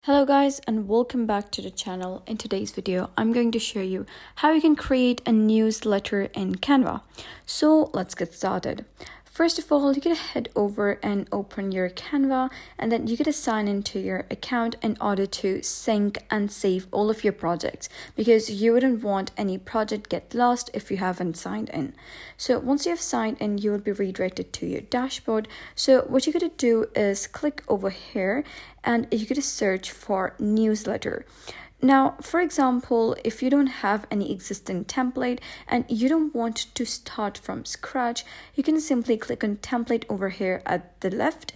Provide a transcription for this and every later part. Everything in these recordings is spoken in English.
Hello guys and welcome back to the channel. In today's video, I'm going to show you how you can create a newsletter in Canva. So let's get started. First of all, you gotta head over and open your Canva, and then you gotta sign into your account in order to sync and save all of your projects, because you wouldn't want any project get lost if you haven't signed in. So once you have signed in, you will be redirected to your dashboard. So what you gotta do is click over here and you gotta search for newsletter. Now, for example, if you don't have any existing template and you don't want to start from scratch, you can simply click on template over here at the left.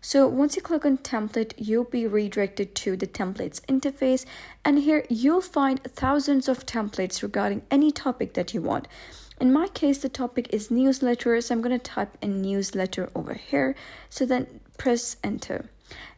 So once you click on template, you'll be redirected to the templates interface, and here you'll find thousands of templates regarding any topic that you want. In my case, the topic is newsletter, so I'm going to type in newsletter over here. So then press enter.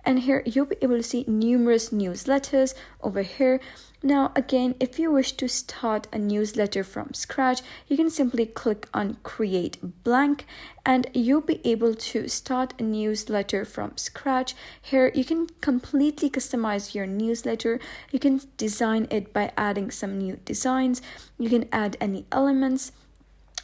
And here you'll be able to see numerous newsletters over here. Now again, if you wish to start a newsletter from scratch, you can simply click on create blank and you'll be able to start a newsletter from scratch. Here you can completely customize your newsletter. You can design it by adding some new designs. You can add any elements,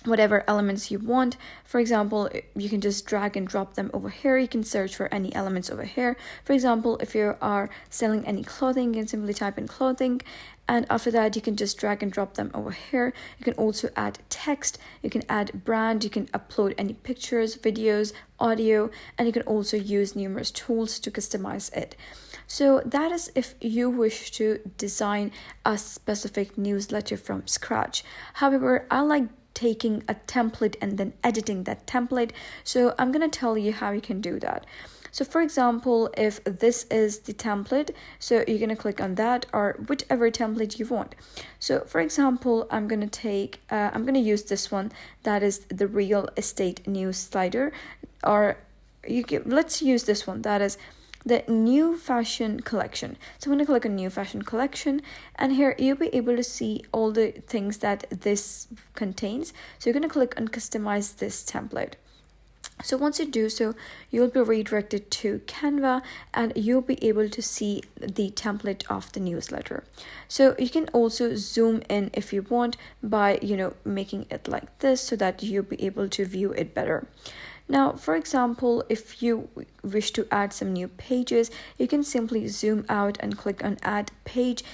whatever elements you want. For example, you can just drag and drop them over here. You can search for any elements over here. For example, if you are selling any clothing, you can simply type in clothing, and after that you can just drag and drop them over here. You can also add text, you can add brand, you can upload any pictures, videos, audio, and you can also use numerous tools to customize it. So that is if you wish to design a specific newsletter from scratch. However, I like taking a template and then editing that template, so I'm going to tell you how you can do that. So for example, if this is the template, so you're going to click on that or whichever template you want. So for example, I'm going to use this one, that is the real estate news slider, or let's use this one, that is the new fashion collection. So I'm going to click on new fashion collection, and here you'll be able to see all the things that this contains. So you're going to click on customize this template. So once you do so, you'll be redirected to Canva and you'll be able to see the template of the newsletter. So you can also zoom in if you want by, making it like this so that you'll be able to view it better. Now, for example, if you wish to add some new pages, you can simply zoom out and click on add page,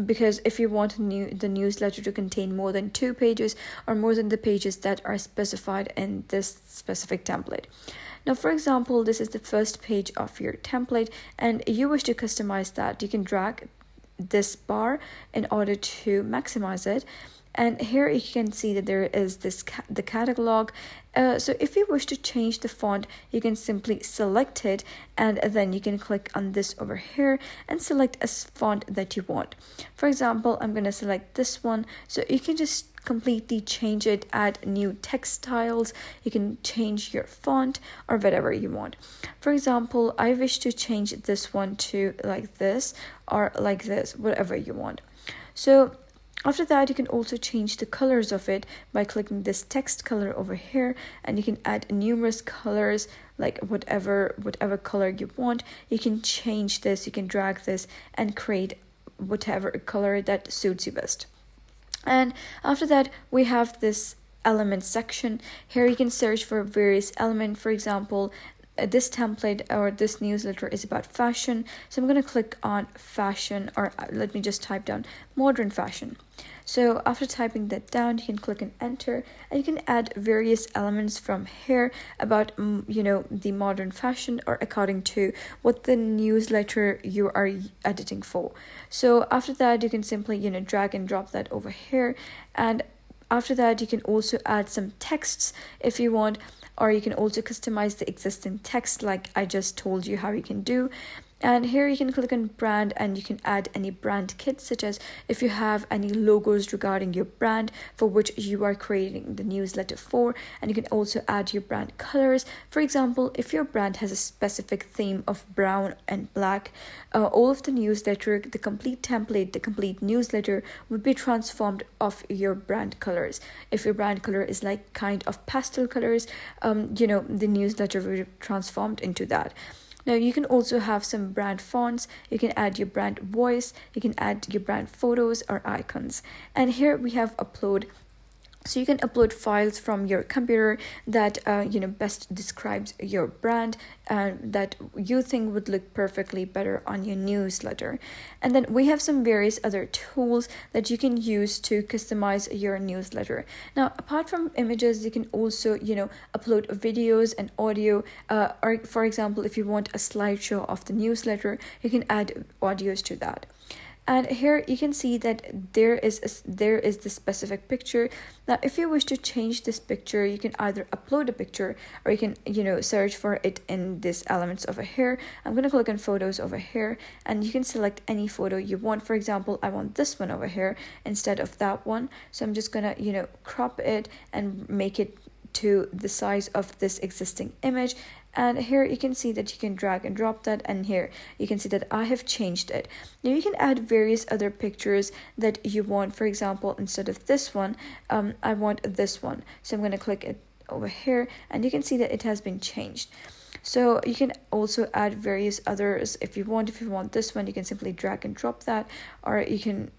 because if you want the newsletter to contain more than 2 pages or more than the pages that are specified in this specific template. Now, for example, this is the first page of your template and you wish to customize that. You can drag this bar in order to maximize it. And here you can see that there is the catalog. So if you wish to change the font, you can simply select it and then you can click on this over here and select a font that you want. For example, I'm going to select this one. So you can just completely change it, add new text styles. You can change your font or whatever you want. For example, I wish to change this one to like this or like this, whatever you want. So after that, you can also change the colors of it by clicking this text color over here, and you can add numerous colors, like whatever color you want. You can change this, you can drag this and create whatever color that suits you best. And after that, we have this element section. Here you can search for various elements. For example, this template or this newsletter is about fashion, so I'm going to click on fashion, or let me just type down modern fashion. So after typing that down, you can click on enter and you can add various elements from here about the modern fashion, or according to what the newsletter you are editing for. So after that, you can simply drag and drop that over here, and after that you can also add some texts if you want, or you can also customize the existing text like I just told you how you can do. And here you can click on brand and you can add any brand kits, such as if you have any logos regarding your brand for which you are creating the newsletter for, and you can also add your brand colors. For example, if your brand has a specific theme of brown and black, all of the newsletter, the complete template, the complete newsletter would be transformed of your brand colors. If your brand color is like kind of pastel colors, the newsletter will be transformed into that. Now you can also have some brand fonts, you can add your brand voice, you can add your brand photos or icons. And here we have upload. So you can upload files from your computer that best describes your brand and that you think would look perfectly better on your newsletter. And then we have some various other tools that you can use to customize your newsletter. Now, apart from images, you can also upload videos and audio. Or for example, if you want a slideshow of the newsletter, you can add audios to that. And here you can see that there is this specific picture. Now, if you wish to change this picture, you can either upload a picture or you can search for it in these elements over here. I'm going to click on photos over here, and you can select any photo you want. For example, I want this one over here instead of that one. So I'm just going to crop it and make it to the size of this existing image. And here you can see that you can drag and drop that, and here you can see that I have changed it. Now you can add various other pictures that you want. For example, instead of this one, I want this one. So I'm going to click it over here, and you can see that it has been changed. So you can also add various others if you want. If you want this one, you can simply drag and drop that, or you can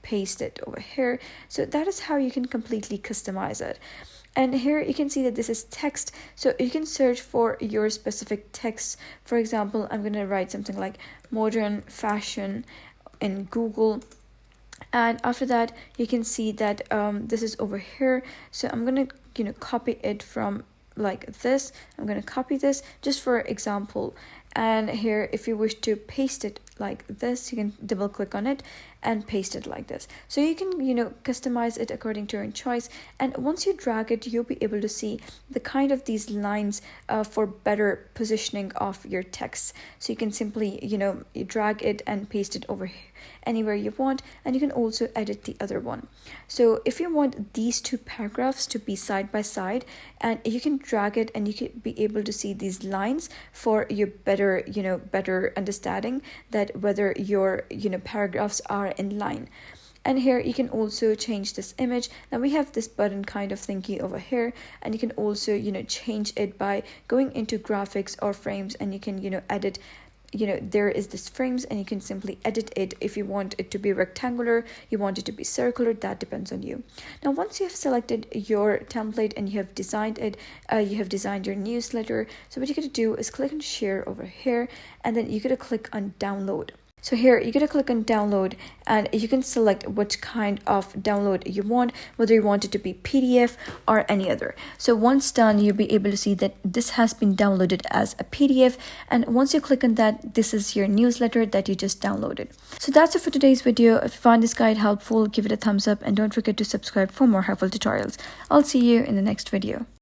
paste it over here. So that is how you can completely customize it. And here you can see that this is text, so you can search for your specific text. For example, I'm going to write something like modern fashion in Google, and after that you can see that this is over here. So I'm going to copy it from like this. I'm going to copy this just for example. And here, if you wish to paste it like this, you can double click on it and paste it like this. So you can customize it according to your own choice. And once you drag it, you'll be able to see the kind of these lines for better positioning of your text. So you can simply you drag it and paste it over here anywhere you want, and you can also edit the other one. So if you want these two paragraphs to be side by side, and you can drag it and you can be able to see these lines for your better understanding that whether your paragraphs are in line. And here you can also change this image. Now we have this button kind of thingy over here, and you can also change it by going into graphics or frames, and you can edit. There is this frames, and you can simply edit it. If you want it to be rectangular, you want it to be circular, that depends on you. Now once you have selected your template and you have designed it, you have designed your newsletter, so what you're going to do is click on share over here, and then you're going to click on download. So here you're going to click on download, and you can select which kind of download you want, whether you want it to be PDF or any other. So once done, you'll be able to see that this has been downloaded as a PDF. And once you click on that, this is your newsletter that you just downloaded. So that's it for today's video. If you found this guide helpful, give it a thumbs up, and don't forget to subscribe for more helpful tutorials. I'll see you in the next video.